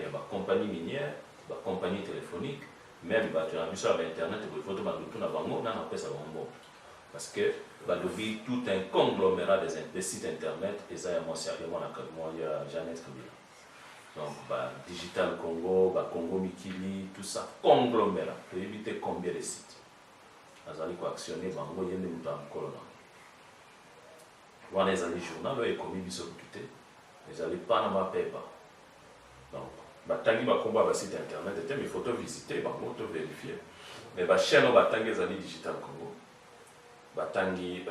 il y a des compagnies minières, des compagnies téléphoniques, même tu as vu sur Internet, il faut tout na bango, on appelle ça bango. Parce que tout un conglomérat des sites internet, et ça, il y a Jeannette Kabila. Donc, Digital Congo, Congo Mikili, tout ça, conglomérat. Pour éviter combien de sites. Vous allez actionner, bango, il y a des colonnes. Vous avez des journaux, vous avez commis des sociétés, vous allez pas dans ma paper. Donc, batangi bakomba ba site internet et mes photos visiter bango to vérifier mais ba chaîne batangi zali Digital Congo batangi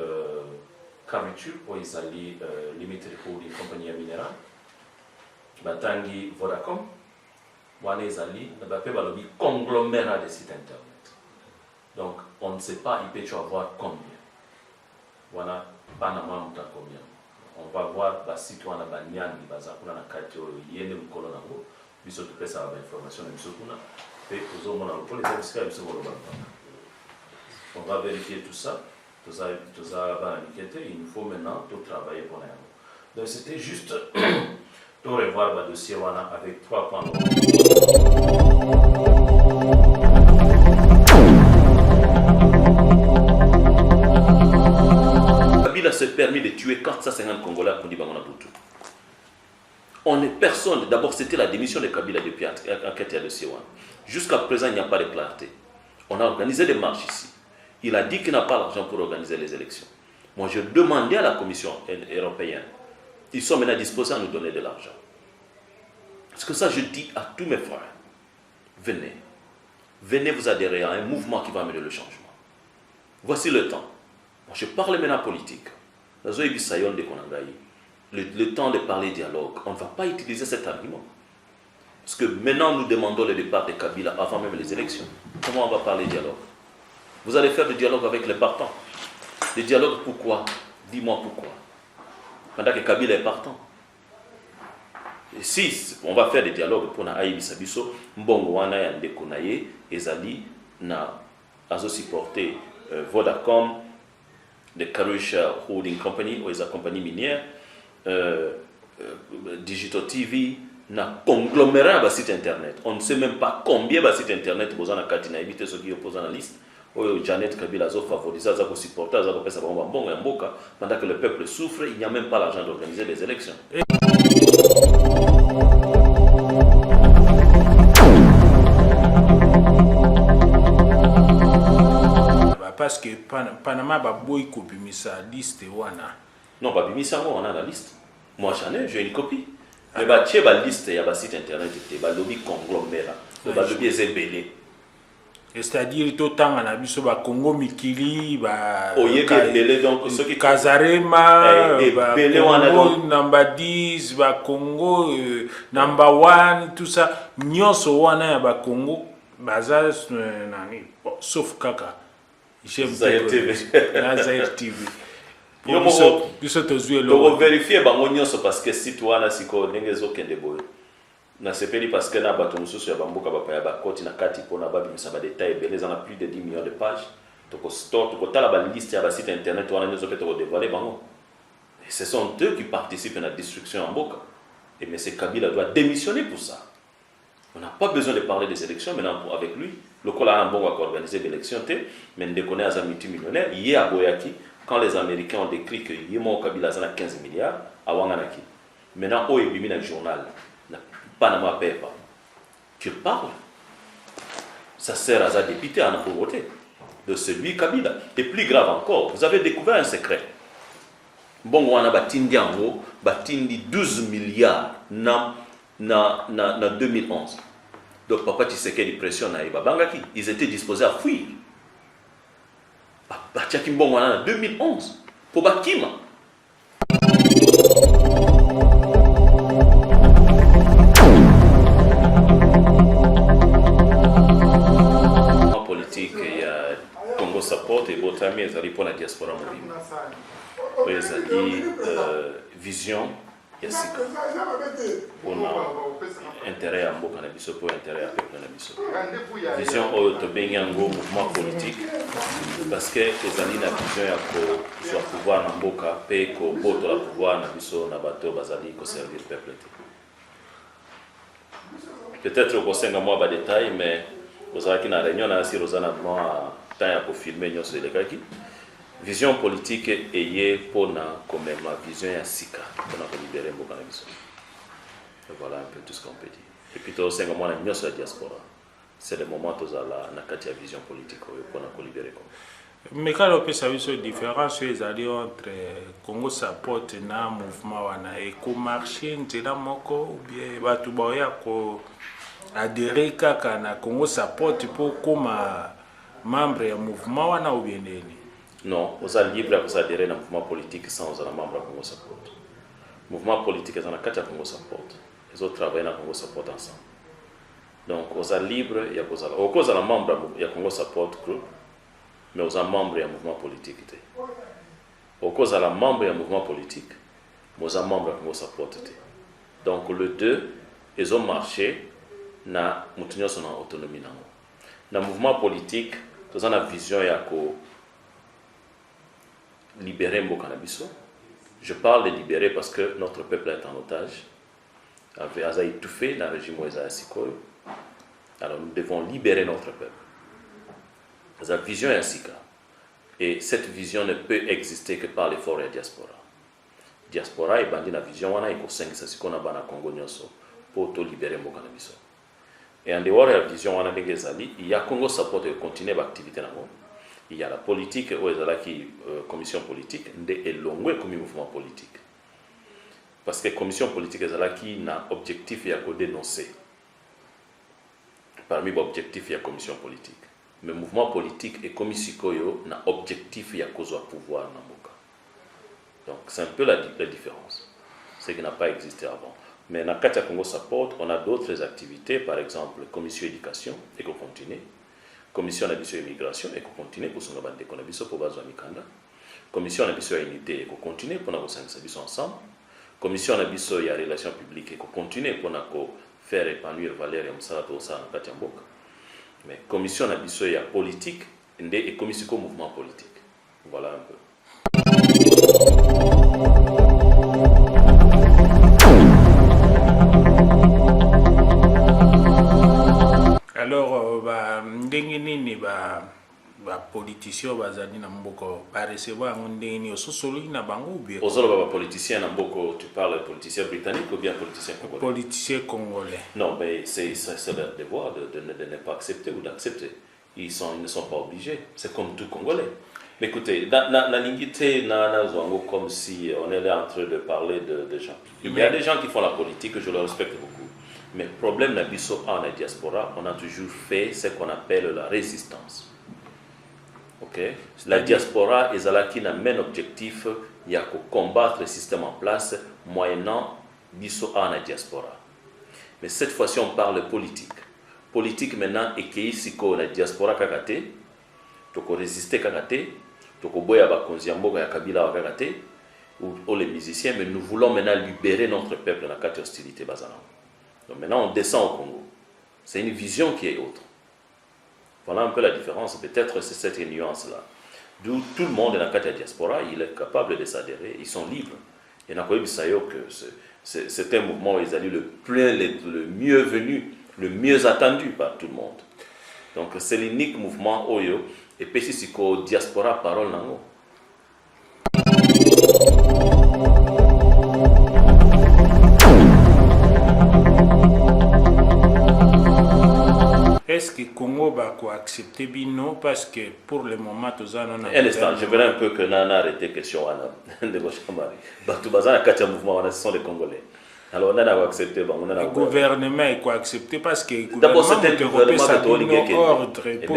Carriture pour izali limited holding company ya mineral batangi Vodacom wana izali ba pe balobi conglomérat de sites internet. Donc on ne sait pas il peut avoir combien wana panama muta combien. On va voir ba site wana ba nyangi bazakuna na kati o yene mukolo nango biso to pesa ba information biso kuna pe ozomona ko les services biso ko on va vérifier tout ça tout ça va enquêter il nous faut maintenant tout travailler pour nous. Donc c'était juste pour revoir le dossier wana avec 3 points. Kabila s'est permis de tuer 450 Congolais pour dire Bangona Boutou. On est personne. D'abord, c'était la démission de Kabila depuis l'enquête de Siwan. Jusqu'à présent, il n'y a pas de clarté. On a organisé des marches ici. Il a dit qu'il n'a pas l'argent pour organiser les élections. Moi, je demandais à la Commission européenne. Ils sont maintenant disposés à nous donner de l'argent. Parce que ça, je dis à tous mes frères. Venez. Venez vous adhérer à un mouvement qui va amener le changement. Voici le temps. Moi, je parle maintenant politique. Le temps de parler dialogue, on ne va pas utiliser cet argument. Parce que maintenant, nous demandons le départ de Kabila avant même les élections. Comment on va parler dialogue? Vous allez faire du dialogue avec les partants. Le dialogue, pourquoi? Dis-moi pourquoi. Pendant que Kabila est partant. Et si on va faire des dialogues pour na Aïbi Sabiso, Mbongo wana ya Ndekonaye, Ezali, na azo supporter Vodacom, de Carriture Holding Company, ou les compagnies minières, Digital TV, na conglomérat de sites internet. On ne sait même pas combien de sites internet vous en avez katina éviter ceux qui opposent à la liste. Janet Kabila a favorisé, a supporté, a fait ça pendant que le peuple souffre, il n'y a même pas l'argent d'organiser les élections. Parce que Panama a beaucoup de liste. Non, pas bimisa, on a la liste. Moi, j'en ai, j'ai une copie. Mais bah, tu as la liste, il y a un site internet, il y a un lobby conglomérat, il y a un lobby zébélé. C'est-à-dire tout le temps, on a vu sur Congo Mikili, Kazarema, Congo Namba 10, Congo Namba 1, tout ça. Nous sommes à Congo, sauf Kaka. Zaire TV. Zaire TV. Yo mo vérifier bango nyonso parce que si tu wana siko ndenge zokende boye na sepeli parce que na bato mususu ya bamboka bapa ya bakoti na kati pona babi misaba détail belé za na plus de 10 millions de pages toko store toko tala ba liste ya ba site internet wana nyoso ke toko dévoiler bango et ce sont eux qui participent à la destruction en Mboka et M. Kabila doit démissionner pour ça. On n'a pas besoin de parler des élections maintenant avec lui. Le Kola Mbongo a organisé des élections mais on connaît un multimillionnaire il y a Boyaki. Quand les Américains ont décrit que Yémo Kabila a 15 milliards, à Wanganaki. Maintenant, où est le journal, Panama Paper, tu parles. Ça sert à sa député à nous voter de celui Kabila. Et plus grave encore, vous avez découvert un secret. Bon, on a batindi en haut, batindi 12 milliards na 2011. Donc, papa, tu sais quelle pression na Bangaki. Ils étaient disposés à fuir. Mbongo en 2011 pour Bakima. En politique, il y a Congo Support et votre ami est allé pour la diaspora mobile. Ils ont dit vision. On a intérêt à Mboka Nabiso pour intérêt à peuple Nabiso. Vision au Tobenyango mouvement politique parce que les années na vision ya ko pouvoir na Mboka pe ko boto la pouvoir Nabiso na bato bazali ko servir peuple. peut-être au conseil moi pas détail mais vous avez qu'une réunion là si Rosanna moi temps pour filmer nous sur les gars qui vision politique est pour na comme ma vision ya sika pour na libérer mon cannabis. Voilà un peu tout ce qu'on peut dire. Et puis au conseil moi nous sur la diaspora. C'est le moment où on a une vision politique pour nous libérer. Mais quand on peut savoir la différence entre Congo Support et le mouvement et le marché, ou bien adhérer à Congo Support pour comme membre du mouvement ou bien non, vous êtes libre d'adhérer au mouvement politique sans être membre du Congo Support. Le mouvement politique est dans le Congo Support. Ils ont travaillé dans le Congo Support ensemble. Donc, vous êtes libre, au cause de la membre du Congo Support Group, mais vous êtes membre du mouvement politique. Au cause de la membre du mouvement politique, vous êtes membre du Congo Support. Donc, les deux, ils ont marché dans l'autonomie. Dans le mouvement politique, vous avez une vision de libérer le cannabis. Je parle de libérer parce que notre peuple est en otage. Il a étouffé dans le régime Moïse Sikoyo. Alors nous devons libérer notre peuple. La vision est ainsi. Et cette vision ne peut exister que par l'effort de la diaspora. La diaspora est bandée dans la vision, on a une qu'on a dans le Congo pour libérer le cannabis. Et en dehors de la vision, on a des il y a Congo Support qui continue l'activité. Il y a la politique, où il y a la commission politique, et longue comme mouvement politique. Parce que la commission politique est là qui a objectif de dénoncer. Parmi les objectifs, il y a la commission politique. Mais le mouvement politique et la commission n'a objectif de pouvoir. Donc c'est un peu la différence. C'est ce qui n'a pas existé avant. Mais dans le cas de Congo Support, on a d'autres activités, par exemple la commission éducation, et qu'on continue. Commission d'ambition immigration, et qu'on continue pour son abandon qu'on a besoin pour baser Mikanda. Commission d'ambition unité, et qu'on continue pour nous ensemble. Commission d'ambition et relations publiques, et qu'on continue pour nous faire épanouir Valérie Msalato Osa na kati ya mboka. Mais commission na biso ya politique et commission ko mouvement politique. Voilà un peu. Alors ndenge nini ba politicien bazali na mboko ba recevoir ndenge ni ososoli na bango bien. Ozolo ba politicien na mboko, tu parles de politicien britannique ou bien politicien congolais? Politicien congolais. Non, mais c'est leur devoir de ne pas accepter ou d'accepter. Ils ne sont pas obligés. C'est comme tout Congolais. Mais écoutez, comme si on est en train de parler de gens. Il y a des gens qui font la politique, je le respecte beaucoup. Mais le problème en la diaspora, on a toujours fait ce qu'on appelle la résistance. Okay. La diaspora est là qui n'a même objectif, il y a que combattre le système en place moyennant biso en la diaspora. Mais cette fois-ci on parle politique. Politique maintenant est que si la diaspora kakate, toko résister kakate, toko boya ba konziambo ya kabila wa kakate ou les musiciens, mais nous voulons maintenant libérer notre peuple dans la carte hostilité bazana. Donc maintenant on descend au Congo. C'est une vision qui est autre. Voilà un peu la différence, peut-être c'est cette nuance-là. D'où tout le monde dans la carte diaspora, il est capable de s'adhérer, ils sont libres. Et n'a pas eu que c'est un mouvement où ils allaient le mieux venu, le mieux attendu par tout le monde. Donc c'est l'unique mouvement Oyo, et puis si c'est que diaspora parole nango. Est-ce que Congo va accepter bino parce que pour le moment tous en on a un instant, je verrai un peu que Nana arrêté question de Bochamari. Batoubaza a mouvement, ce sont les Congolais. Alors on a accepté, le gouvernement est accepté parce que d'abord c'est un gouvernement catholique ordre pour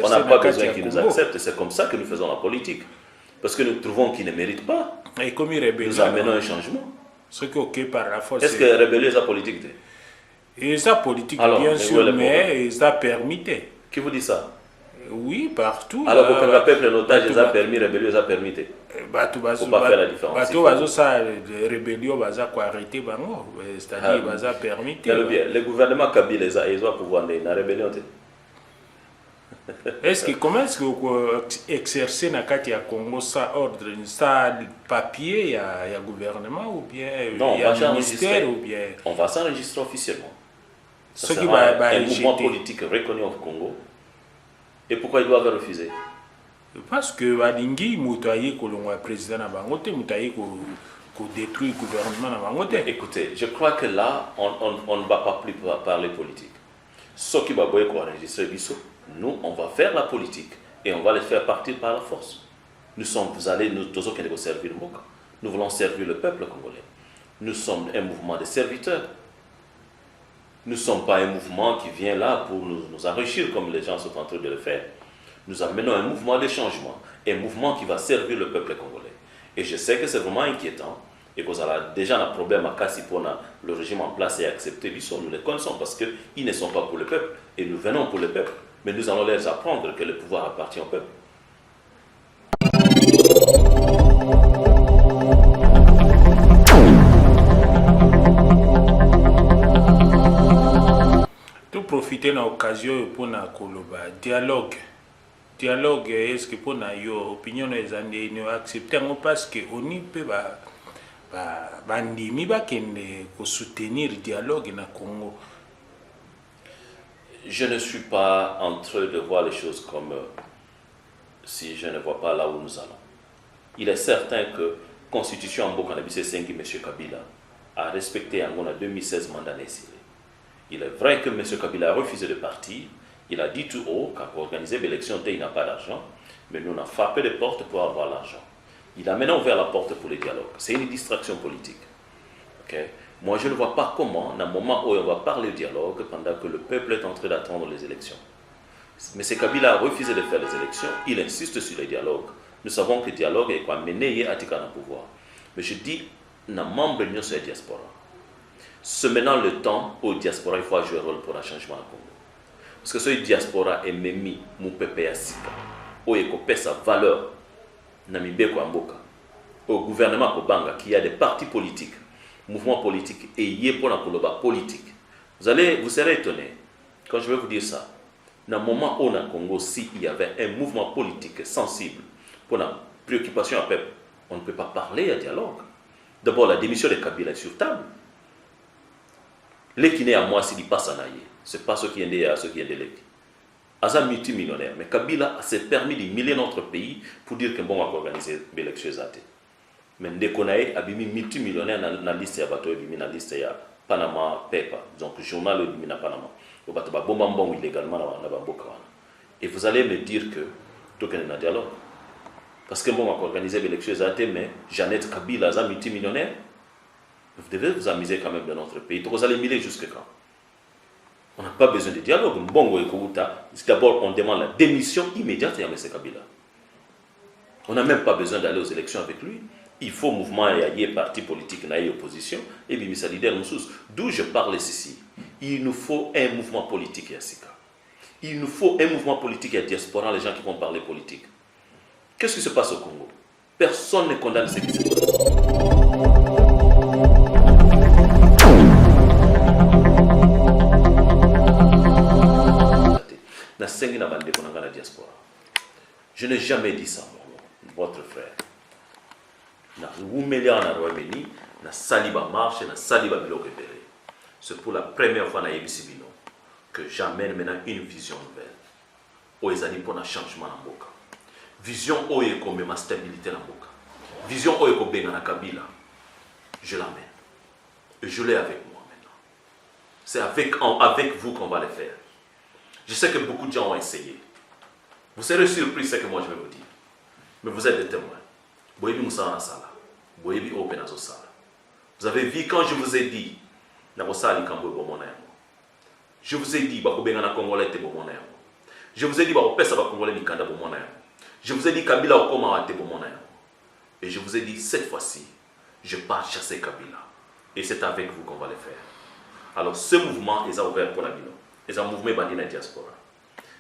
on n'a pas besoin qu'ils nous acceptent, c'est comme ça que nous faisons la politique. Parce que nous trouvons qu'ils ne méritent pas. Et comme nous amenons un changement. Ce qui est ok par la force. Est-ce que la rébellion est la politique? Et ça politique, alors, bien sûr, mais ça permis. Qui vous dit ça? Oui, partout. Alors, pour que le peuple en otage, ils ont permis, la rébellion, ils ont permis. Il ne faut pas faire la différence. La rébellion, ils ont arrêté, c'est-à-dire qu'ils ont permis. Le gouvernement Kabila, ils ont pouvoir de la rébellion. Est-ce que comment est-ce que vous exercez dans le Congo ça ordre, ça papier, il y a gouvernement ou bien non, il y a ministère ou bien on va s'enregistrer officiellement. Ça sera un mouvement politique reconnu au Congo. Et pourquoi ils doivent refuser? Parce que Badingi Moutaye Kolongwa président na Bangote, Moutaye ko détruit le gouvernement na Bangote. Écoutez, je crois que là, on ne va pas plus parler politique. Ce qui va enregistrer Bissot, nous, on va faire la politique et on va les faire partir par la force. Nous tous qui servir Moka. Nous voulons servir le peuple congolais. Nous sommes un mouvement de serviteurs. Nous ne sommes pas un mouvement qui vient là pour nous enrichir comme les gens sont en train de le faire. Nous amenons un mouvement de changement, un mouvement qui va servir le peuple congolais. Et je sais que c'est vraiment inquiétant et que vous avez déjà un problème à casser pour le régime en place et accepter nous les connaissons parce qu'ils ne sont pas pour le peuple et nous venons pour le peuple. Mais nous allons leur apprendre que le pouvoir appartient au peuple. Tout profiter de l'occasion pour un dialogue. Dialogue, est-ce que pour your opinion les années nous acceptons parce que on y peut soutenir le dialogue dans Congo. Je ne suis pas en train de voir les choses comme si je ne vois pas là où nous allons. Il est certain que la Constitution en Bokanabi, c'est 5 M. Kabila a respecté en 2016 mandat nécessaire. Il est vrai que M. Kabila a refusé de partir. Il a dit tout haut qu'à organiser l'élection, il n'a pas d'argent, mais nous on a frappé les portes pour avoir l'argent. Il a maintenant ouvert la porte pour le dialogue. C'est une distraction politique. Okay? Moi, je ne vois pas comment, dans le moment où on va parler de dialogue, pendant que le peuple est en train d'attendre les élections. Mais M. Kabila a refusé de faire les élections, il insiste sur le dialogue. Nous savons que le dialogue est quoi mener à Tika dans le pouvoir. Mais je dis, dans le membre de l'Union sur la diaspora, c'est maintenant le temps où la diaspora il faut jouer un rôle pour un changement au Congo. Parce que ce diaspora est même mon peuple à Sika, où il y a sa valeur, au gouvernement Kobanga, qui a des partis politiques, mouvements politiques, et il y a pour la politique. Vous serez étonnés quand je vais vous dire ça. Dans le moment où au Congo, s'il y avait un mouvement politique sensible pour la préoccupation à peuple, on ne peut pas parler à dialogue. D'abord, la démission de Kabila est sur table. Les qui n'est à moi, s'il passe en aïe. Ce n'est pas ce qui est à ceux qui est d'élects. Azam multimillionnaire, mais Kabila s'est permis d'humilier notre pays pour dire que bon, on va organiser l'élection. Mais dès qu'on a abîmé multimillionnaire dans la liste, dans la liste de Panama Paper, donc journal de Panama. On va bomber illégalement dans la et vous allez me dire que tout est un dialogue. Parce que bon, on va organiser l'élection, mais Jeannette Kabila, Azam multimillionnaire, vous devez vous amuser quand même dans notre pays. Donc vous allez miler jusque quand? On n'a pas besoin de dialogue. D'abord, on demande la démission immédiate de M. Kabila. On n'a même pas besoin d'aller aux élections avec lui. Il faut mouvement et parti politique, et opposition, et bien ça leader nous. D'où je parle ici. Il nous faut un mouvement politique à Sika. Il nous faut un mouvement politique à diaspora, les gens qui vont parler politique. Qu'est-ce qui se passe au Congo? Personne ne condamne ce qui se passe. Je n'ai jamais dit ça, votre frère. C'est pour la première fois que j'amène maintenant une vision nouvelle. Où ils pour un changement dans Boka. Vision où il y a ma stabilité dans Boka. Vision où il y a Kabila. Je l'amène. Et je l'ai avec moi maintenant. C'est avec vous qu'on va le faire. Je sais que beaucoup de gens ont essayé. Vous serez surpris de ce que moi je vais vous dire. Mais vous êtes des témoins. Vous avez vu quand je vous ai dit, je vous ai dit, je vous ai dit, je vous ai dit, Kabila et je vous ai dit, cette fois-ci, je pars chasser Kabila. Et c'est avec vous qu'on va le faire. Alors ce mouvement est ouvert pour la Bino. C'est un mouvement bandit diaspora.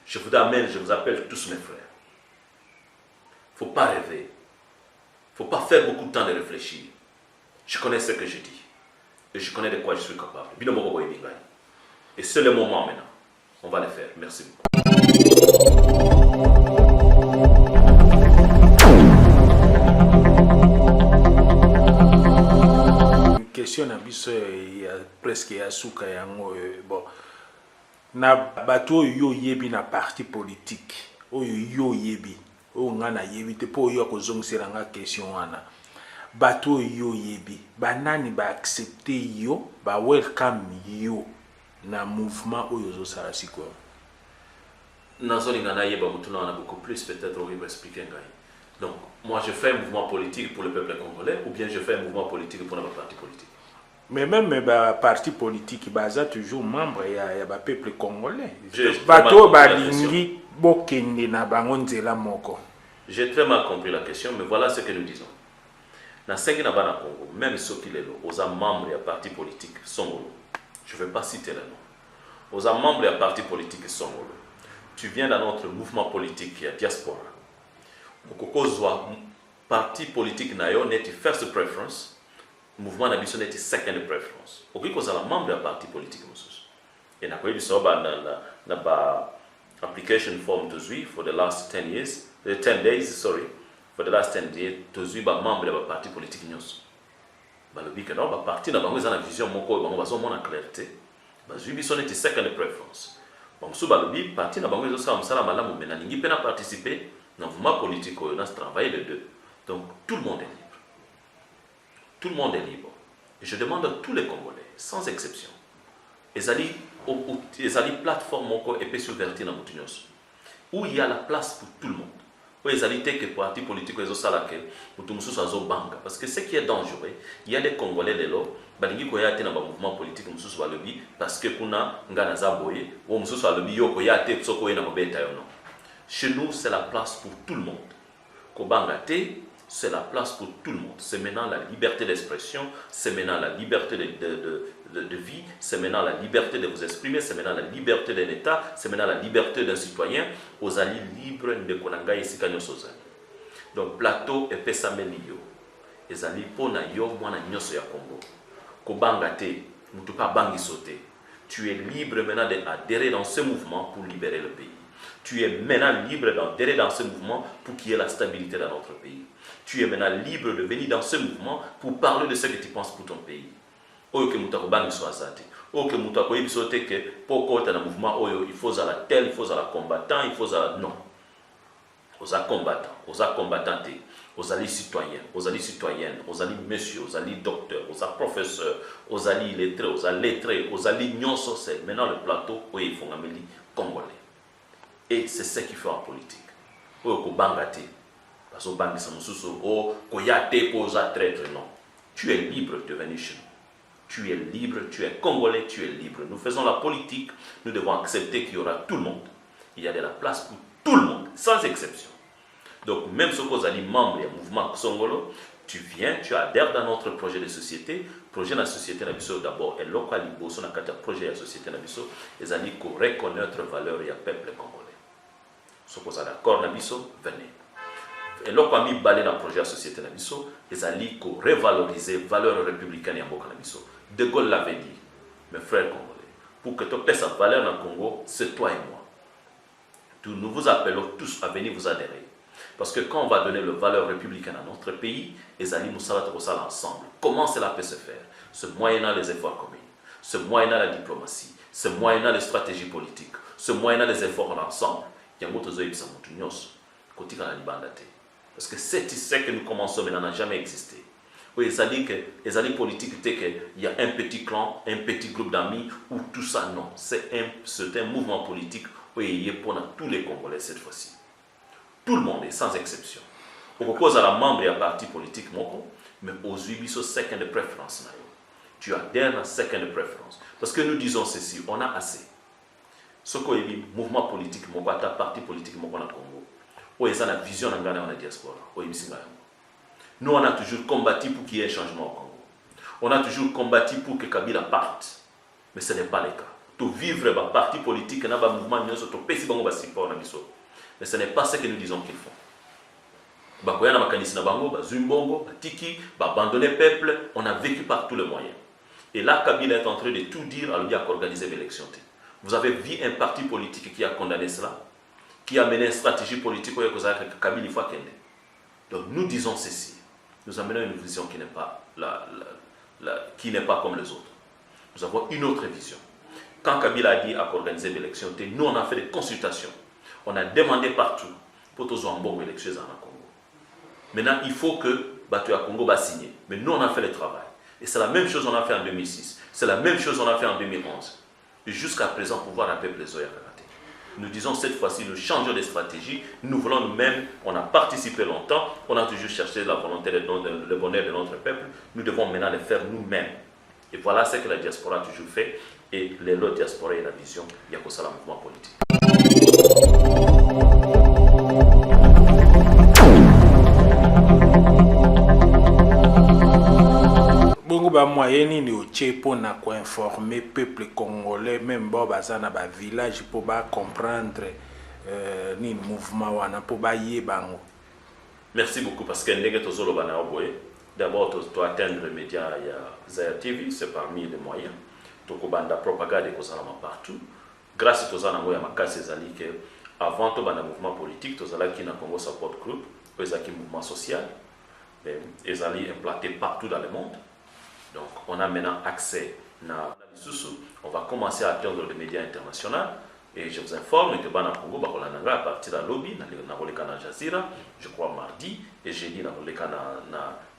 Je vous amène, je vous appelle tous mes frères. Il ne faut pas rêver. Il ne faut pas faire beaucoup de temps de réfléchir. Je connais ce que je dis. Et je connais de quoi je suis capable. Et c'est le moment maintenant. On va le faire. Merci beaucoup. Une question à il y a presque à Souka. Bon. na bato oyo yo yebi na parti politique oyo yo yebi oyo nga na yebi te po yo akozongisela nga question wana bato oyo yo yebi banani baaccepte yo welcome yo na mouvement oyo ozosala sikoyo. Nazolinga na yeba mutuna wana beaucoup plus peut-être on va expliquer ngai. Donc moi je fais un mouvement politique pour le peuple congolais ou bien je fais un mouvement politique pour notre parti politique. Mais même les partis politiques, ils sont toujours membres du peuple congolais. J'ai très mal compris la question, mais voilà ce que nous disons. Dans 5 ans, Congo, même ceux qui sont membres du parti politique sont je ne vais pas citer les noms. Aux membres du parti politique sont tu viens dans notre mouvement politique qui est diaspora. Parti politique n'est first preference. Mouvement d'ambition est second preference. Au cas où la membre du parti politique et na quoi il application form to zui for the last 10 years, 10 days, sorry, for the last 10 days to zui ba membre du parti politique nyos. Ba le bika ba parti na bango za na vision moko bango bazo mona clarté. Ba zui biso est second preference. Bango so ba le bi parti na bango zo sa msala malamu mena ningi pena participer dans mouvement politique on a travaillé les deux. Donc tout le monde est libre. Tout le monde est libre. Et je demande à tous les Congolais, sans exception, ils allaient plateforme et puis subvertir dans Moutunios, où il y a la place pour tout le monde. Où ils allaient que parti politique ils ont salaké, parce que ce qui est dangereux, il y a des Congolais de l'eau, balingi koyate dans le mouvement politique mususu ba lobby parce que kuna ngana zaboye ou mususu ba lobby yo koyate soko na mobeta yo non. Chez nous c'est la place pour tout le monde. Kobangate c'est la place pour tout le monde. C'est maintenant la liberté d'expression, c'est maintenant la liberté de vie, c'est maintenant la liberté de vous exprimer, c'est maintenant la liberté d'un État, c'est maintenant la liberté d'un citoyen. Aux alliés libres de Konanga et Sikanyo Sozani. Donc, plateau et Pesamelio. Les alliés pona yo mwana nyoso ya Congo. Kobangate, mutupa bangi sote. Tu es libre maintenant d'adhérer dans ce mouvement pour libérer le pays. Tu es maintenant libre d'adhérer dans ce mouvement pour qu'il y ait la stabilité dans notre pays. Tu es maintenant libre de venir dans ce mouvement pour parler de ce que tu penses pour ton pays. Oyo ke mutako bangi so azate. Oyo ke mutako yibisote ke poko ta na mouvement oyo il faut à la tel, il faut à la combattant, il faut à non. Aux combattants, aux combattantes, aux alliés citoyens, aux alliés citoyennes, aux alliés messieurs, aux alliés docteurs, aux professeurs, aux alliés lettrés, aux alliés lettrés, aux alliés nyonso c'est maintenant le plateau où il faut ngameli congolais. Et c'est ce qu'il fait en politique. Oyo ko bangate. Parce que bangi samususu o koyate posa traître non. Tu es libre de venir chez nous. Tu es libre, tu es congolais, tu es libre. Nous faisons la politique, nous devons accepter qu'il y aura tout le monde. Il y a de la place pour tout le monde, sans exception. Donc même si vous êtes membre du mouvement Songolo, tu viens, tu adhères dans notre projet de société. Projet de la société Nabiso d'abord est local, il y a projet de la société Nabiso, et allez reconnaître valeur et le peuple congolais. Si vous êtes d'accord Nabiso, venez. Et là, quand on balé dans le projet de la société Nabiso, ils allaient revaloriser la valeur républicaine de Nabiso. De Gaulle l'avait dit, mes frères congolais, pour que tu aies sa valeur dans le Congo, c'est toi et moi. Nous vous appelons tous à venir vous adhérer. Parce que quand on va donner la valeur républicaine à notre pays, les alliés nous savons ça ensemble. Comment cela peut se faire? Ce moyennant les efforts communs, ce moyennant la diplomatie, ce moyennant les stratégies politiques, ce moyennant les efforts ensemble. Il y a d'autres zoïs qui sont côté dans la libandate. Parce que c'est ce que nous commençons, mais n'a jamais existé. Oui, les alliés politiques, il y a un petit clan, un petit groupe d'amis, ou tout ça, non. C'est un mouvement politique où il y a pour tous les Congolais cette fois-ci. Tout le monde est sans exception. Au cause à la membre et à parti politique, mais aux Ubiso second préférence. Tu adhères à second préférence. Parce que nous disons ceci, on a assez. Ce qu'on dit, mouvement politique, parti politique, mon Congo. Où ils ont la vision de la diaspora. Nous, on a toujours combattu pour qu'il y ait un changement au Congo. On a toujours combattu pour que Kabila parte. Mais ce n'est pas le cas. Tout vivre le parti politique, un mouvement, mais ce n'est pas ce que nous disons qu'ils font. Abandonner le peuple, on a vécu par tous les moyens. Et là, Kabila est en train de tout dire à lui à organiser l'élection. Vous avez vu un parti politique qui a condamné cela, qui a mené une stratégie politique où Kabila il faut qu'elle. Donc nous disons ceci. Nous amenons une vision qui n'est pas, qui n'est pas comme les autres. Nous avons une autre vision. Quand Kabila a dit à organiser l'élection, nous on a fait des consultations. On a demandé partout pour tous un bon élection dans le Congo. Maintenant, il faut que Batu Congo va signer. Mais nous, on a fait le travail. Et c'est la même chose qu'on a fait en 2006. C'est la même chose qu'on a fait en 2011. Et jusqu'à présent, pouvoir un peuple les Oya. Nous disons cette fois-ci, nous changeons de stratégie. Nous voulons nous-mêmes, on a participé longtemps, on a toujours cherché la volonté, le bonheur de notre peuple. Nous devons maintenant le faire nous-mêmes. Et voilà ce que la diaspora a toujours fait. Et les lots diaspora et la vision, il y a que ça le mouvement politique. Bongo ba moyeni ni oche pour na ko informer peuple congolais même ba bazana ba village pour ba comprendre ni mouvement wana pour ba yebango. Merci beaucoup parce que ndenge tozolo bana oboye. D'abord to atteindre les médias il y a Zaya TV, c'est parmi les moyens. To kobanda propagande ko salama partout. Grâce tozana ngoya makasi ezali ke avant to bana mouvement politique tozala ki na Congo Support Group, ezaki mouvement social. Ezali implanté partout dans le monde. Donc, on a maintenant accès à on va commencer à atteindre les médias internationaux. Et je vous informe que Bana Congo, à partir de la lobby, dans Al Jazeera, je crois mardi, et jeudi, dans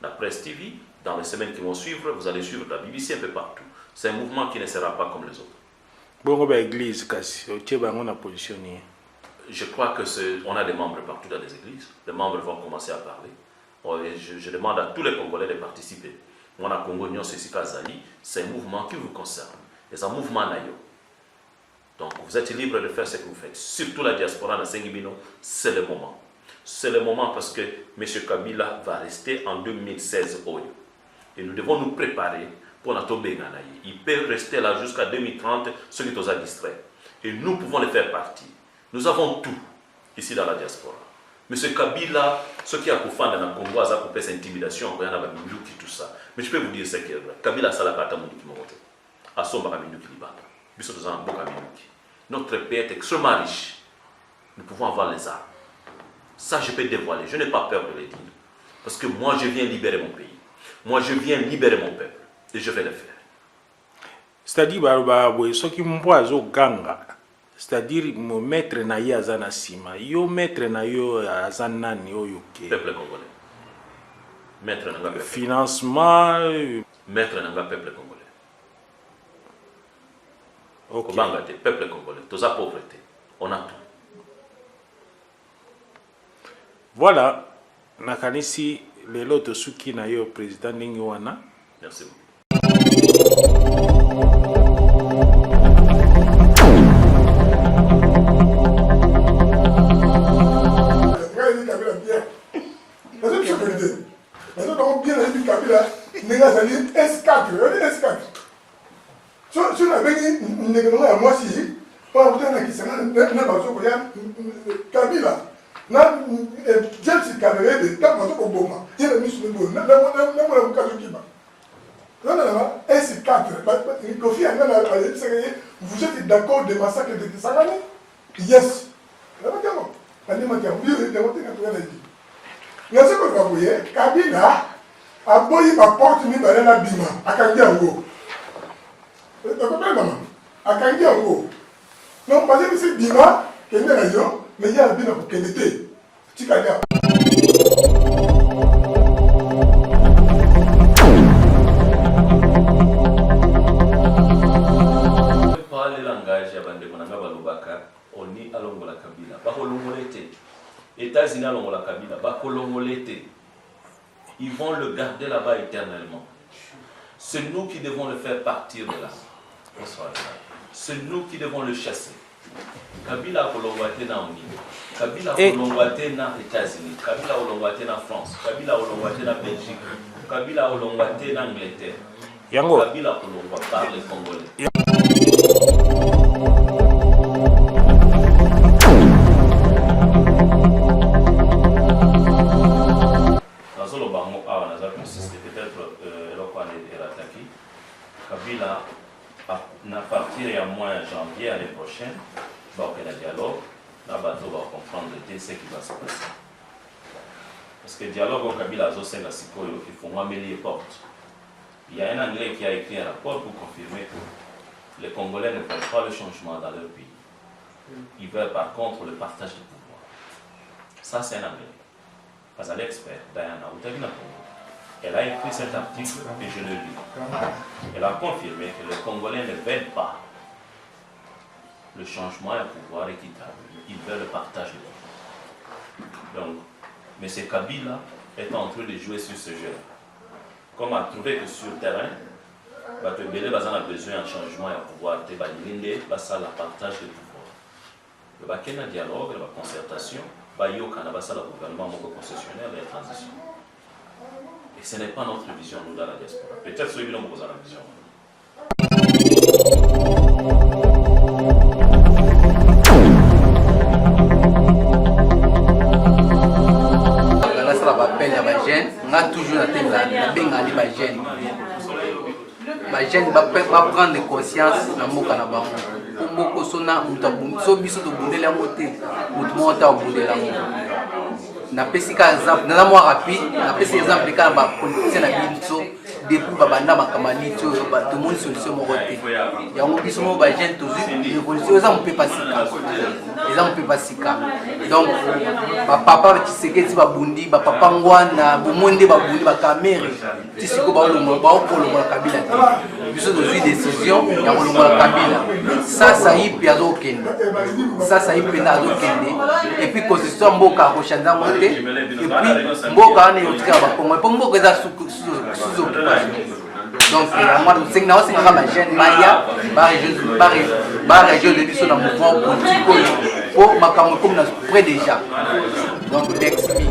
la Presse TV. Dans les semaines qui vont suivre, vous allez suivre la BBC un peu partout. C'est un mouvement qui ne sera pas comme les autres. Bon, l'église, positionné. Je crois qu'on a des membres partout dans les églises. Les membres vont commencer à parler. Je demande à tous les Congolais de participer. On a Congo Union Zali, c'est un mouvement qui vous concerne. C'est un mouvement naïo. Donc vous êtes libre de faire ce que vous faites. Surtout la diaspora dans Sengibino, c'est le moment. C'est le moment parce que M. Kabila va rester en 2016 au Oyo. Et nous devons nous préparer pour la tomber Ganaï. Il peut rester là jusqu'à 2030, ce qui nous a distrait. Et nous pouvons le faire partie. Nous avons tout ici dans la diaspora. M. Kabila, ce qui a coupé dans le Congo, ça a coupé cette intimidation, il y a tout ça. Mais je peux vous dire ce que Kabila Salakata Mouniki Morote, Assomba Kaminuki Libanda, Bissotozan Boka Minuki. Notre pays est extrêmement riche. Nous pouvons avoir les armes. Ça, je peux dévoiler. Je n'ai pas peur de le dire. Parce que moi, je viens libérer mon pays. Moi, je viens libérer mon peuple. Et je vais le faire. C'est-à-dire, ce qui me ganga. C'est-à-dire, mon maître na ye azana sima. Yo maître na yo azana ni oyoke. Peuple congolais. Maître nanga peuple. Financement. Maître nanga peuple congolais. Ok. Kobanga te peuple congolais. Toza pauvreté. On a tout. Voilà. Nakanisi lelo tosuki na yo président ndenge wana. Merci beaucoup. Vous êtes d'accord de massacre de Kisangani? Yes. Kabila a boyi ma porte mi barela bima akangia ngo. Akangia ngo. Non, parce que c'est bima kende na yo, mais il y a bina pour kendete. Tikanya. Oni alongola Kabila, bakolongolete. États-Unis alongola Kabila, bakolongolete. Ils vont le garder là-bas éternellement. C'est nous qui devons le faire partir de là. C'est nous qui devons le chasser. Kabila kolongwate na Union. Kabila kolongwate na États-Unis. Kabila kolongwate na France. Kabila kolongwate na Belgique. Kabila kolongwate na Angleterre. Yango. Kabila kolongwate par les Congolais. Kabila, à partir de mois janvier l'année prochaine, va y avoir un dialogue. Là, on va comprendre ce qui va se passer. Parce que le dialogue au Kabila, il faut amener les portes. Il y a un Anglais qui a écrit un rapport pour confirmer que Les Congolais ne veulent pas le changement dans leur pays. Ils veulent par contre le partage du pouvoir. Ça, c'est un anglais. Parce qu'elle est expert, Diana Outavina Congo. Elle a écrit cet article et je le lis. Elle a confirmé que les Congolais ne veulent pas le changement et un pouvoir équitable. Ils veulent le partage du pouvoir. Donc, M. Kabila est en train de jouer sur ce jeu. Comme a trouvé que sur le terrain, on a besoin d'un changement et un pouvoir, ça le partage du pouvoir. Il y a un dialogue, il y a une concertation, il y a un gouvernement concessionnaire et la transition. Et ce n'est pas notre vision, nous, dans la diaspora. Peut-être que c'est une vision. On a toujours la tête là, les jeunes va prendre conscience dans mon canaba. Pour beaucoup sona so biso de bundela moté, mutumota bundela mo. Na pesika exemple, na moi rapide, na pesika exemple quand ba politicien na biso depuis babanda makamani to ba tout monde solution mo côté. Ya ngo biso mo ba jeune toujours révolution ça on peut pas sika. Les on peut pas sika. Donc ba papa Tshisekedi ba bundi, ba papa ngwana, bo monde ba bundi ba kamere. Tisiko ba lo ba okolo ba Kabila. Biso de décision ya ko lo Kabila. Ça y est azo kende. Ça y est pena azo kende. Et puis constitution mboka ko chanda monte. Et puis mboka ne yotika ba kongo. Pour mboka za sous donc moi je sais que c'est ma jeune Maya ba région de biso na mouvement politique pour makambo comme na près déjà. Donc l'explique.